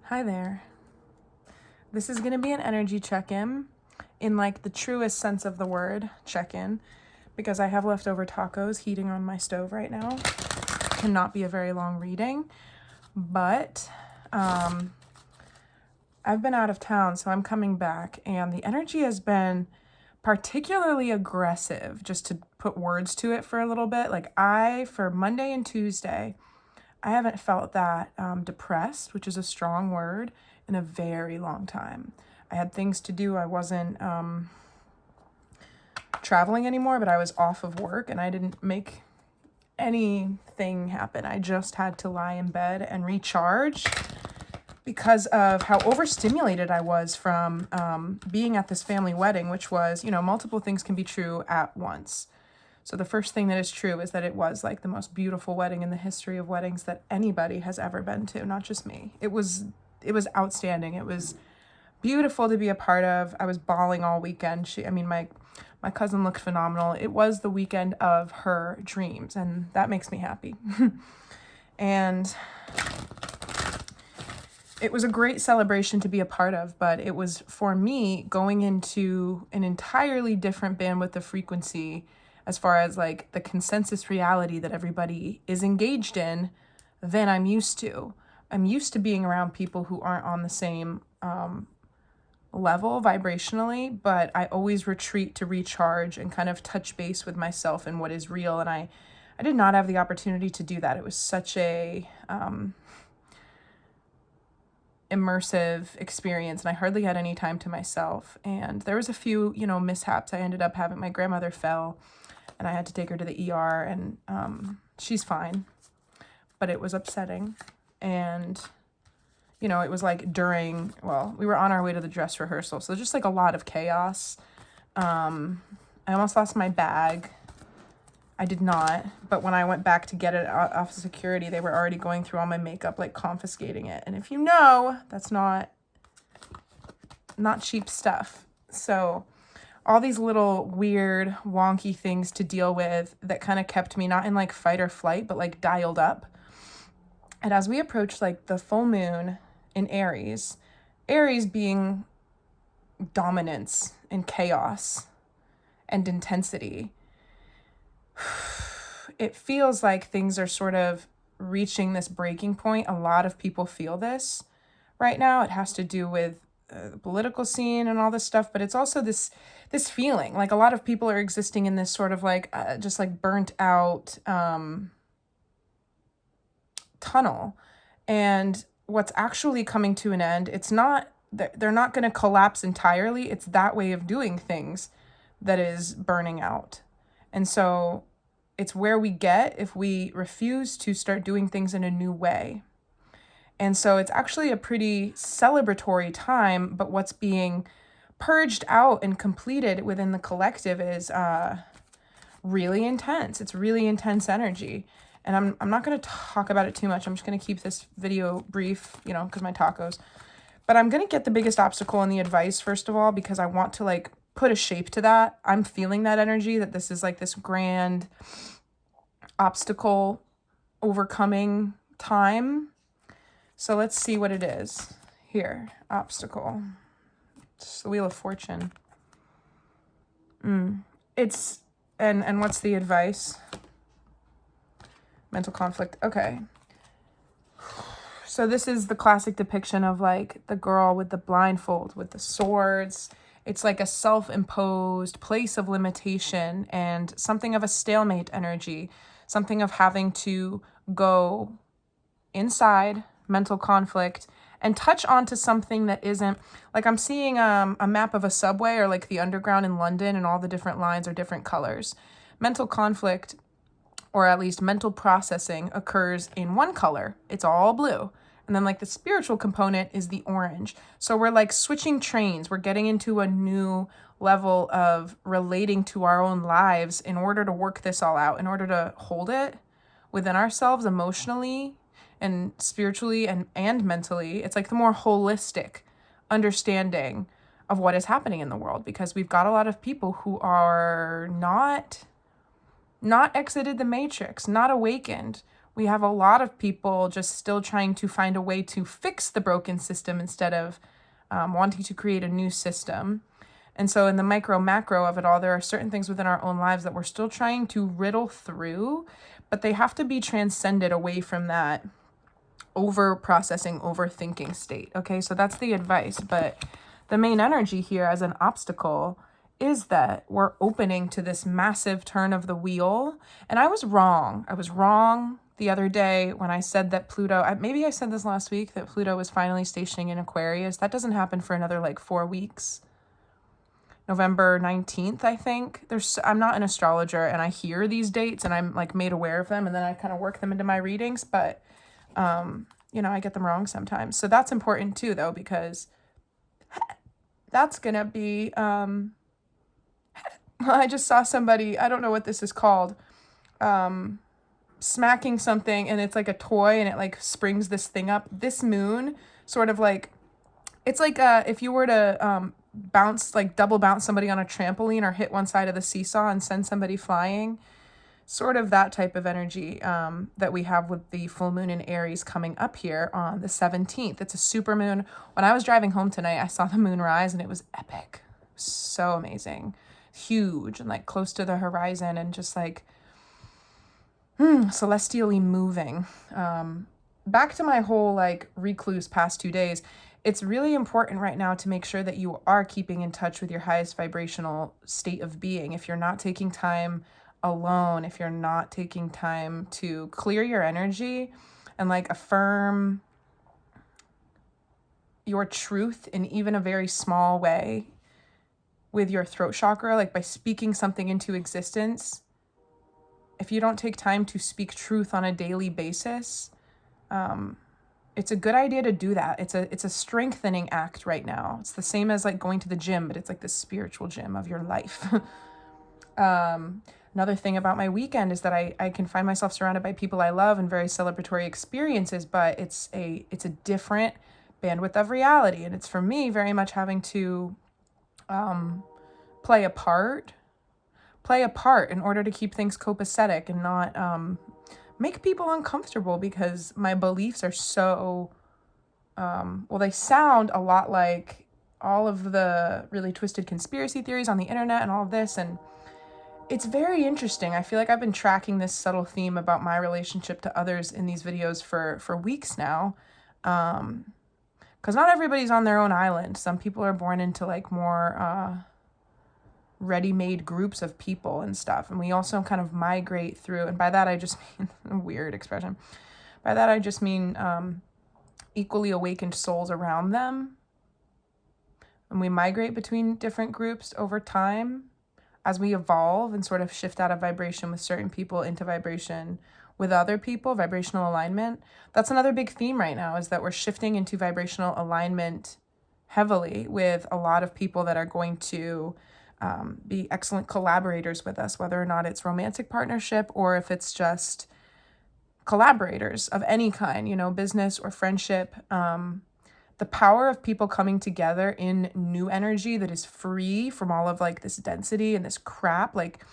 Hi there. This is going to be an energy check-in in like the truest sense of the word check-in because I have leftover tacos heating on my stove right now. Cannot be a very long reading, but I've been out of town, so I'm coming back and the energy has been particularly aggressive, just to put words to it for a little bit. For Monday and Tuesday, I haven't felt that depressed, which is a strong word, in a very long time. I had things to do. I wasn't traveling anymore, but I was off of work and I didn't make anything happen. I just had to lie in bed and recharge because of how overstimulated I was from being at this family wedding, which was, multiple things can be true at once. So the first thing that is true is that it was like the most beautiful wedding in the history of weddings that anybody has ever been to, not just me. It was outstanding. It was beautiful to be a part of. I was bawling all weekend. My cousin looked phenomenal. It was the weekend of her dreams, and that makes me happy. And it was a great celebration to be a part of, but it was, for me, going into an entirely different bandwidth of frequency as far as like the consensus reality that everybody is engaged in than I'm used to. I'm used to being around people who aren't on the same level vibrationally, but I always retreat to recharge and kind of touch base with myself and what is real. And I did not have the opportunity to do that. It was such a immersive experience, and I hardly had any time to myself. And there was a few, mishaps. I ended up having, my grandmother fell and I had to take her to the ER, and she's fine, but it was upsetting. And it was like we were on our way to the dress rehearsal, so just like a lot of chaos. I almost lost my bag. I did not, but when I went back to get it off of security, they were already going through all my makeup, like confiscating it. And if you know, that's not cheap stuff. So all these little weird, wonky things to deal with that kind of kept me not in like fight or flight, but like dialed up. And as we approached like the full moon in Aries being dominance and chaos and intensity, it feels like things are sort of reaching this breaking point. A lot of people feel this right now. It has to do with the political scene and all this stuff, but it's also this feeling like a lot of people are existing in this sort of like just like burnt out tunnel. And what's actually coming to an end, it's not, they're not going to collapse entirely. It's that way of doing things that is burning out. And so it's where we get if we refuse to start doing things in a new way. And so it's actually a pretty celebratory time, but what's being purged out and completed within the collective is really intense. It's really intense energy. And I'm not going to talk about it too much. I'm just going to keep this video brief, because my tacos. But I'm going to get the biggest obstacle in the advice, first of all, because I want to like put a shape to that. I'm feeling that energy, that this is like this grand obstacle overcoming time. So let's see what it is. Here, obstacle. It's the Wheel of Fortune. It's, and what's the advice? Mental conflict. Okay. So this is the classic depiction of like the girl with the blindfold, with the swords. It's like a self-imposed place of limitation and something of a stalemate energy, something of having to go inside, mental conflict, and touch onto something that isn't, like I'm seeing a map of a subway or like the underground in London, and all the different lines are different colors. Mental conflict, or at least mental processing, occurs in one color. It's all blue. And then like the spiritual component is the orange. So we're like switching trains. We're getting into a new level of relating to our own lives in order to work this all out, in order to hold it within ourselves emotionally and spiritually and mentally. It's like the more holistic understanding of what is happening in the world, because we've got a lot of people who are not exited the matrix, not awakened. We have a lot of people just still trying to find a way to fix the broken system instead of wanting to create a new system. And so in the micro macro of it all, there are certain things within our own lives that we're still trying to riddle through, but they have to be transcended away from that over processing, overthinking state. Okay, so that's the advice. But the main energy here as an obstacle is that we're opening to this massive turn of the wheel. And I was wrong. I was wrong the other day when I said that Pluto, maybe I said this last week, that Pluto was finally stationing in Aquarius. That doesn't happen for another like 4 weeks. November 19th, I think. I'm not an astrologer, and I hear these dates and I'm like made aware of them, and then I kind of work them into my readings, but you know, I get them wrong sometimes. So that's important too, though, because that's gonna be I just saw somebody, I don't know what this is called, smacking something, and it's like a toy, and it like springs this thing up. This moon sort of like, it's like if you were to bounce, like double bounce somebody on a trampoline or hit one side of the seesaw and send somebody flying, sort of that type of energy that we have with the full moon in Aries coming up here on the 17th. It's a super moon. When I was driving home tonight, I saw the moon rise, and it was epic. So amazing. Huge and like close to the horizon, and just like celestially moving. Back to my whole like recluse past 2 days. It's really important right now to make sure that you are keeping in touch with your highest vibrational state of being. If you're not taking time alone, if you're not taking time to clear your energy and like affirm your truth in even a very small way with your throat chakra, like by speaking something into existence, if you don't take time to speak truth on a daily basis, it's a good idea to do that. It's a strengthening act right now. It's the same as like going to the gym, but it's like the spiritual gym of your life. Another thing about my weekend is that I can find myself surrounded by people I love and very celebratory experiences, but it's a different bandwidth of reality. And it's for me very much having to play a part in order to keep things copacetic and not make people uncomfortable, because my beliefs are so, well, they sound a lot like all of the really twisted conspiracy theories on the internet and all of this. And it's very interesting. I feel like I've been tracking this subtle theme about my relationship to others in these videos for weeks now. Because not everybody's on their own island. Some people are born into like more ready-made groups of people and stuff. And we also kind of migrate through, and by that I just mean, a weird expression. By that I just mean equally awakened souls around them. And we migrate between different groups over time as we evolve and sort of shift out of vibration with certain people into vibration with other people, vibrational alignment. That's another big theme right now, is that we're shifting into vibrational alignment heavily with a lot of people that are going to be excellent collaborators with us, whether or not it's romantic partnership or if it's just collaborators of any kind, you know, business or friendship. The power of people coming together in new energy that is free from all of like this density and this crap. Like,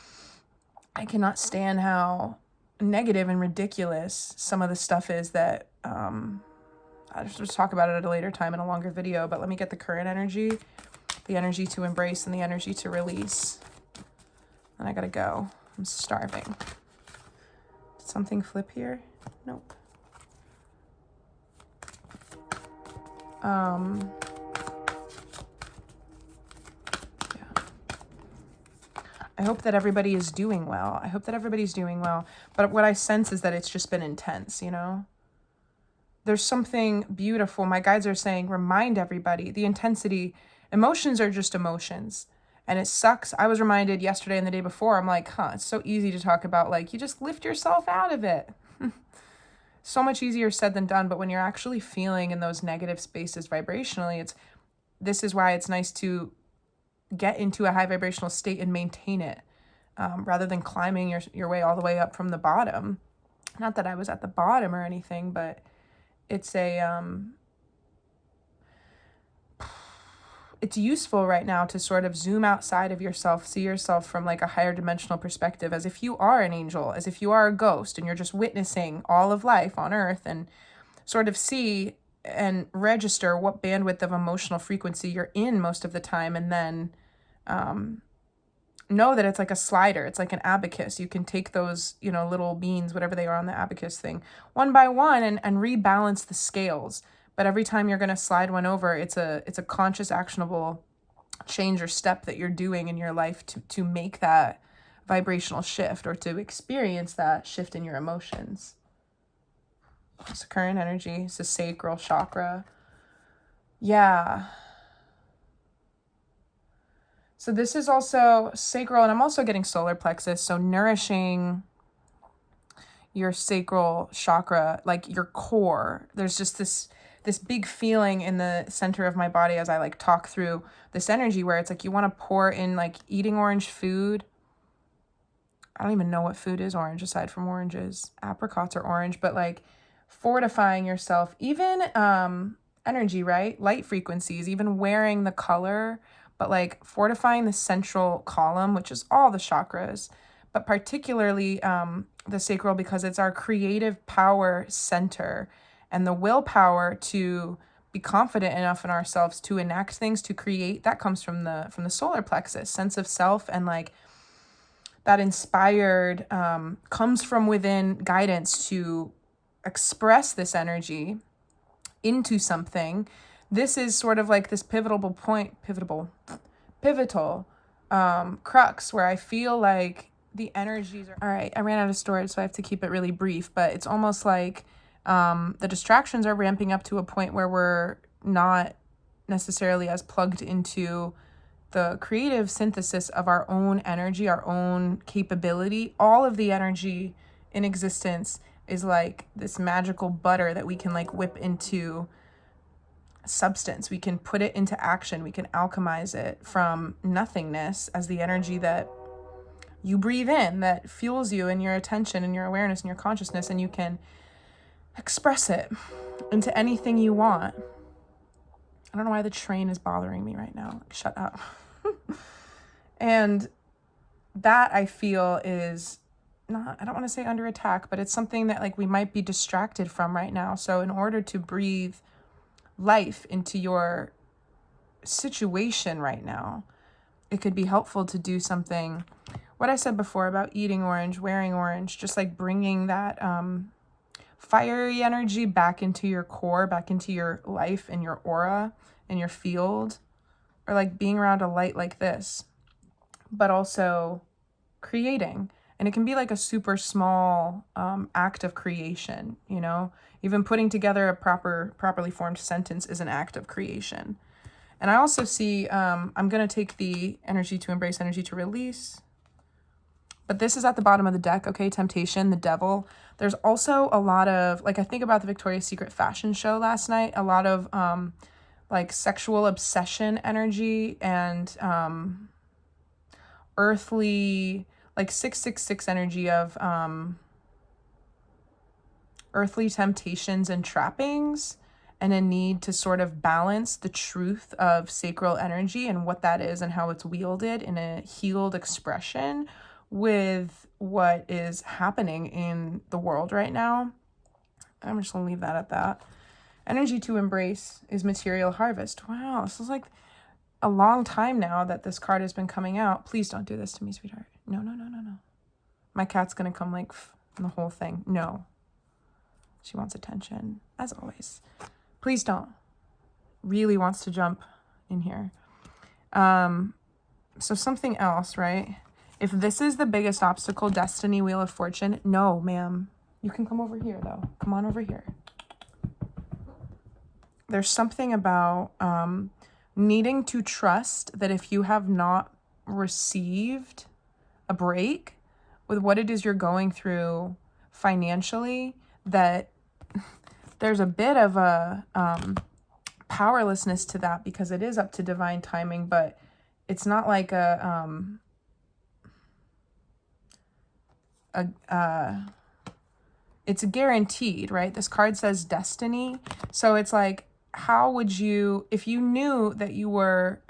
I cannot stand how negative and ridiculous some of the stuff is that I'll just talk about it at a later time in a longer video, but let me get the current energy, the energy to embrace and the energy to release. And I gotta go. I'm starving. Did something flip here? Nope. Yeah. I hope that everybody is doing well. I hope that everybody's doing well. But what I sense is that it's just been intense, you know? There's something beautiful. My guides are saying, remind everybody, the intensity, emotions are just emotions. And it sucks. I was reminded yesterday and the day before, I'm like, it's so easy to talk about, like, you just lift yourself out of it. So much easier said than done. But when you're actually feeling in those negative spaces vibrationally, this is why it's nice to get into a high vibrational state and maintain it, rather than climbing your way all the way up from the bottom. Not that I was at the bottom or anything, it's it's useful right now to sort of zoom outside of yourself, see yourself from like a higher dimensional perspective, as if you are an angel, as if you are a ghost, and you're just witnessing all of life on earth, and sort of see and register what bandwidth of emotional frequency you're in most of the time, and then know that it's like a slider. It's like an abacus. You can take those, little beans, whatever they are on the abacus thing, one by one, and rebalance the scales. But every time you're going to slide one over, it's a conscious, actionable change or step that you're doing in your life to make that vibrational shift, or to experience that shift in your emotions. It's current energy. It's the sacral chakra. Yeah. So this is also sacral, and I'm also getting solar plexus. So nourishing your sacral chakra, like your core. There's just this big feeling in the center of my body as I like talk through this energy, where it's like you want to pour in, like eating orange food. I don't even know what food is orange aside from oranges. Apricots are orange, but like fortifying yourself, even energy, right? Light frequencies, even wearing the color, but like fortifying the central column, which is all the chakras, but particularly the sacral, because it's our creative power center, and the willpower to be confident enough in ourselves to enact things, to create, that comes from the solar plexus. Sense of self and like that inspired comes from within guidance to express this energy into something. This is sort of like this pivotal crux, where I feel like the energies are... All right, I ran out of storage, so I have to keep it really brief, but it's almost like the distractions are ramping up to a point where we're not necessarily as plugged into the creative synthesis of our own energy, our own capability. All of the energy in existence is like this magical butter that we can like whip into substance. We can put it into action. We can alchemize it from nothingness as the energy that you breathe in, that fuels you and your attention and your awareness and your consciousness, and you can express it into anything you want. I don't know why the train is bothering me right now. Shut up. And that, I feel, is not, I don't want to say under attack, but it's something that like we might be distracted from right now. So in order to breathe life into your situation right now, it could be helpful to do something, what I said before about eating orange, wearing orange, just like bringing that fiery energy back into your core, back into your life and your aura and your field, or like being around a light like this, but also creating. And it can be like a super small act of creation, even putting together a properly formed sentence is an act of creation. And I also see, I'm going to take the energy to embrace, energy to release. But this is at the bottom of the deck, okay? Temptation, the devil. There's also a lot of, like, I think about the Victoria's Secret fashion show last night, a lot of like sexual obsession energy and earthly, like 666 energy of earthly temptations and trappings, and a need to sort of balance the truth of sacral energy and what that is and how it's wielded in a healed expression with what is happening in the world right now. I'm just gonna leave that at that. Energy to embrace is material harvest. Wow, this is like a long time now that this card has been coming out. Please don't do this to me, sweetheart. No. My cat's gonna come like the whole thing. No. She wants attention, as always. Please don't. Really wants to jump in here. So something else, right? If this is the biggest obstacle, destiny, wheel of fortune, no, ma'am. You can come over here, though. Come on over here. There's something about needing to trust that if you have not received a break with what it is you're going through financially, that there's a bit of a powerlessness to that, because it is up to divine timing, but it's not like it's guaranteed, right? This card says destiny. So it's like how would you, if you knew that you were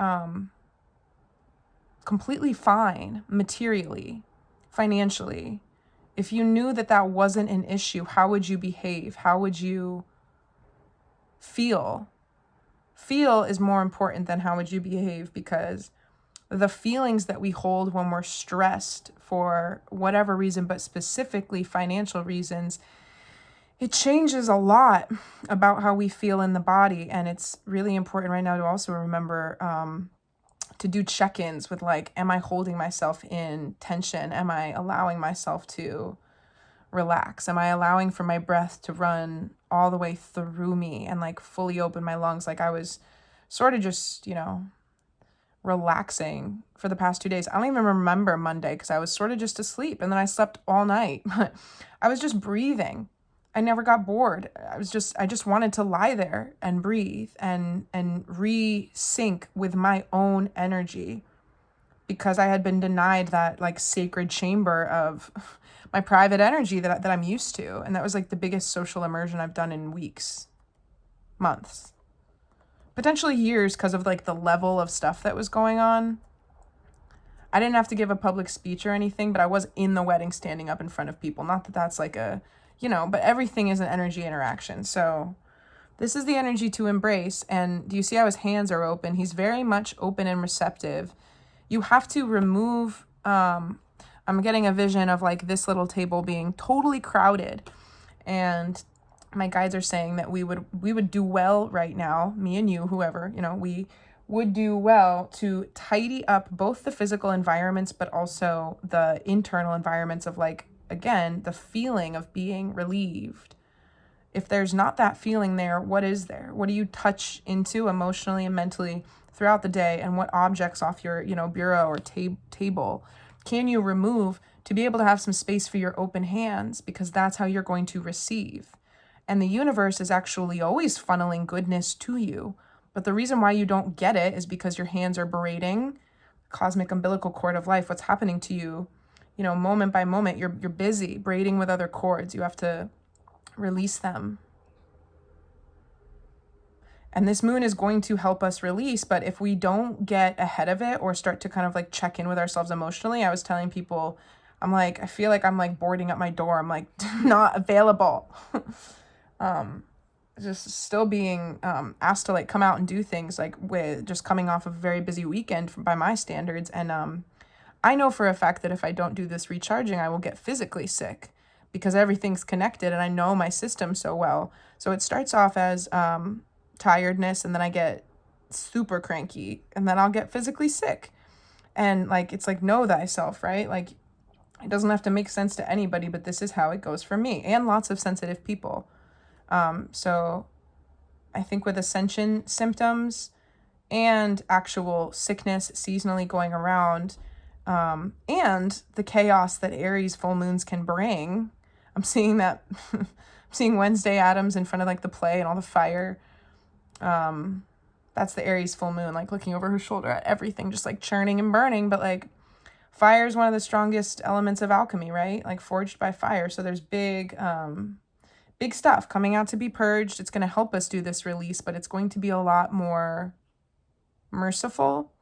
completely fine materially, financially, if you knew that that wasn't an issue, how would you behave? How would you feel? Feel is more important than how would you behave, because the feelings that we hold when we're stressed for whatever reason, but specifically financial reasons, it changes a lot about how we feel in the body. And it's really important right now to also remember to do check-ins with, like, am I holding myself in tension? Am I allowing myself to relax? Am I allowing for my breath to run all the way through me and like fully open my lungs? Like I was sort of just, relaxing for the past 2 days. I don't even remember Monday because I was sort of just asleep, and then I slept all night. I was just breathing. I never got bored. I just wanted to lie there and breathe and re-sync with my own energy, because I had been denied that like sacred chamber of my private energy that I'm used to. And that was like the biggest social immersion I've done in weeks, months, potentially years, because of like the level of stuff that was going on. I didn't have to give a public speech or anything, but I was in the wedding standing up in front of people. Not that that's like a, but everything is an energy interaction. So this is the energy to embrace. And do you see how his hands are open? He's very much open and receptive. You have to remove, I'm getting a vision of like this little table being totally crowded. And my guides are saying that we would do well right now, me and you, whoever, we would do well to tidy up both the physical environments, but also the internal environments of, like, again, the feeling of being relieved. If there's not that feeling there, what is there? What do you touch into emotionally and mentally throughout the day? And what objects off your, bureau or table can you remove to be able to have some space for your open hands? Because that's how you're going to receive. And the universe is actually always funneling goodness to you. But the reason why you don't get it is because your hands are braiding cosmic umbilical cord of life. What's happening to you, moment by moment, you're busy braiding with other cords. You have to release them. And this moon is going to help us release. But if we don't get ahead of it or start to kind of like check in with ourselves emotionally, I was telling people, I'm like, I feel like I'm like boarding up my door. I'm like, not available. Just still being asked to like come out and do things, like with just coming off of a very busy weekend by my standards. And I know for a fact that if I don't do this recharging, I will get physically sick, because everything's connected and I know my system so well. So it starts off as tiredness, and then I get super cranky, and then I'll get physically sick. And like, it's like, know thyself, right? Like, it doesn't have to make sense to anybody, but this is how it goes for me and lots of sensitive people. So I think with ascension symptoms and actual sickness seasonally going around, and the chaos that Aries full moons can bring, I'm seeing that, I'm seeing Wednesday Addams in front of like the play and all the fire. That's the Aries full moon, like looking over her shoulder at everything, just like churning and burning. But like, fire is one of the strongest elements of alchemy, right? Like forged by fire. So there's big stuff coming out to be purged. It's going to help us do this release, but it's going to be a lot more merciful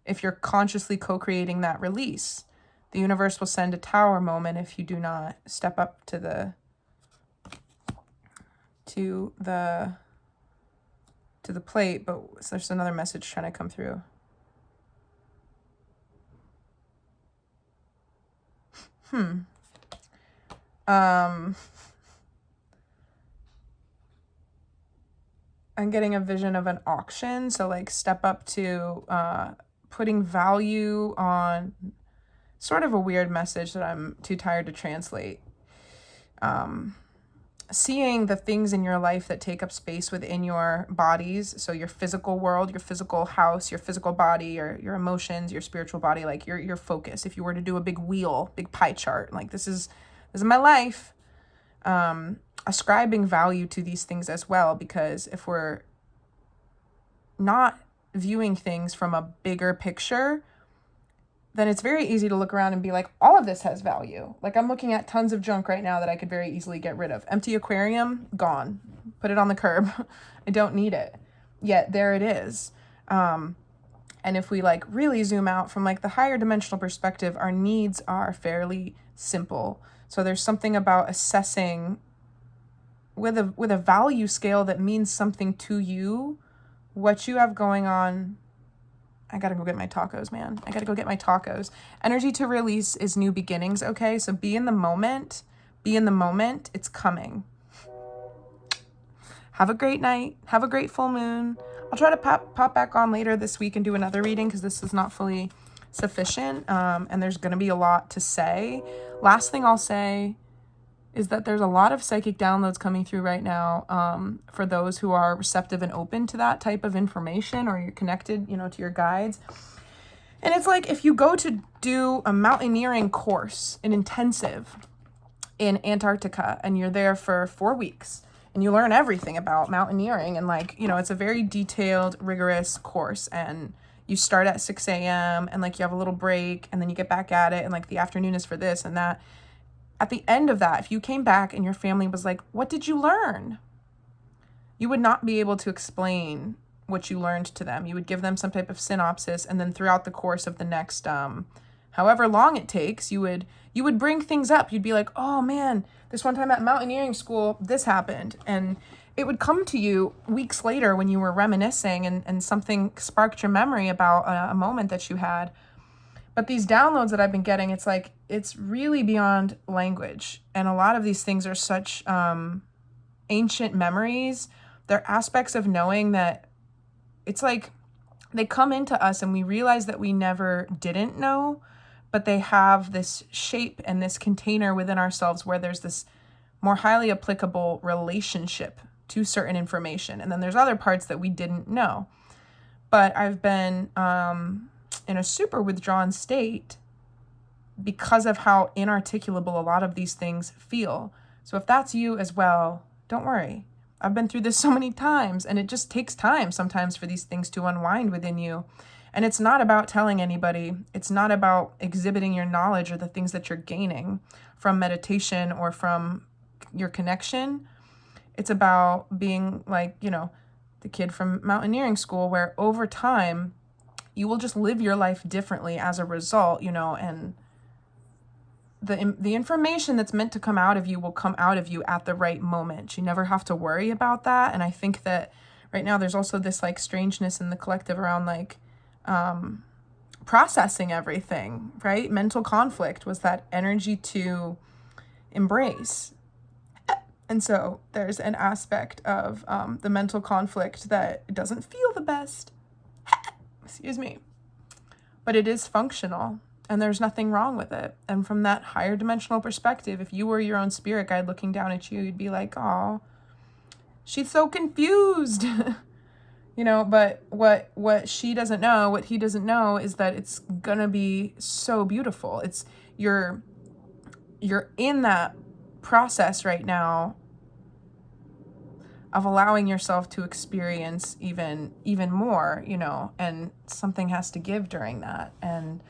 if you're consciously co-creating that release. The universe will send a tower moment if you do not step up to the plate. But there's another message trying to come through. I'm getting a vision of an auction. So like step up to putting value on, sort of a weird message that I'm too tired to translate. Seeing the things in your life that take up space within your bodies. So your physical world, your physical house, your physical body, your emotions, your spiritual body, like your focus. If you were to do a big wheel, big pie chart, like this is my life. Ascribing value to these things as well, because if we're not viewing things from a bigger picture, then it's very easy to look around and be like, all of this has value. Like I'm looking at tons of junk right now that I could very easily get rid of. Empty aquarium, gone. Put it on the curb. I don't need it. Yet there it is. And if we like really zoom out from like the higher dimensional perspective, our needs are fairly simple. So there's something about assessing with a value scale that means something to you, what you have going on. I gotta go get my tacos, man. I gotta go get my tacos. Energy to release is new beginnings, okay? So be in the moment. Be in the moment. It's coming. Have a great night. Have a great full moon. I'll try to pop back on later this week and do another reading because this is not fully sufficient. And there's going to be a lot to say. Last thing I'll say is that there's a lot of psychic downloads coming through right now for those who are receptive and open to that type of information, or you're connected, to your guides. And it's like if you go to do a mountaineering course, an intensive in Antarctica, and you're there for 4 weeks, and you learn everything about mountaineering, and it's a very detailed, rigorous course, and you start at 6 a.m. and you have a little break, and then you get back at it, and the afternoon is for this and that. At the end of that, if you came back and your family was like, what did you learn? You would not be able to explain what you learned to them. You would give them some type of synopsis, and then throughout the course of the next, however long it takes, you would bring things up. You'd be like, oh man, this one time at mountaineering school, this happened. And it would come to you weeks later when you were reminiscing and something sparked your memory about a moment that you had. But these downloads that I've been getting, it's really beyond language. And a lot of these things are such ancient memories. They're aspects of knowing that it's like they come into us and we realize that we never didn't know, but they have this shape and this container within ourselves where there's this more highly applicable relationship to certain information. And then there's other parts that we didn't know. But I've been in a super withdrawn state because of how inarticulable a lot of these things feel. So if that's you as well, don't worry. I've been through this so many times, and it just takes time sometimes for these things to unwind within you. And it's not about telling anybody. It's not about exhibiting your knowledge or the things that you're gaining from meditation or from your connection. It's about being the kid from mountaineering school, where over time you will just live your life differently as a result, and the information that's meant to come out of you will come out of you at the right moment. You never have to worry about that. And I think that right now there's also this strangeness in the collective around processing everything, right? Mental conflict was that energy to embrace. And so there's an aspect of the mental conflict that doesn't feel the best. Excuse me. But it is functional, and there's nothing wrong with it. And from that higher dimensional perspective, if you were your own spirit guide looking down at you, you'd be like, oh, she's so confused. But what she doesn't know, what he doesn't know, is that it's gonna be so beautiful. It's you're in that process right now of allowing yourself to experience even more, and something has to give during that. And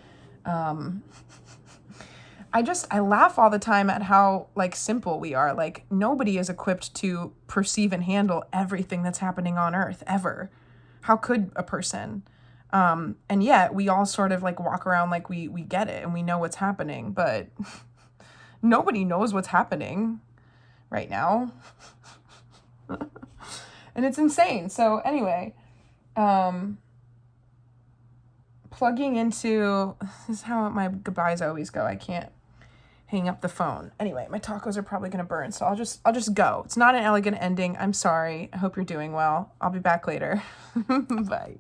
I laugh all the time at how simple we are. Nobody is equipped to perceive and handle everything that's happening on Earth ever. How could a person? And yet we all sort of walk around like we get it and we know what's happening, but nobody knows what's happening right now. And it's insane. So anyway, plugging into, this is how my goodbyes always go. I can't hang up the phone. Anyway, my tacos are probably going to burn, so I'll just go. It's not an elegant ending. I'm sorry. I hope you're doing well. I'll be back later. Bye.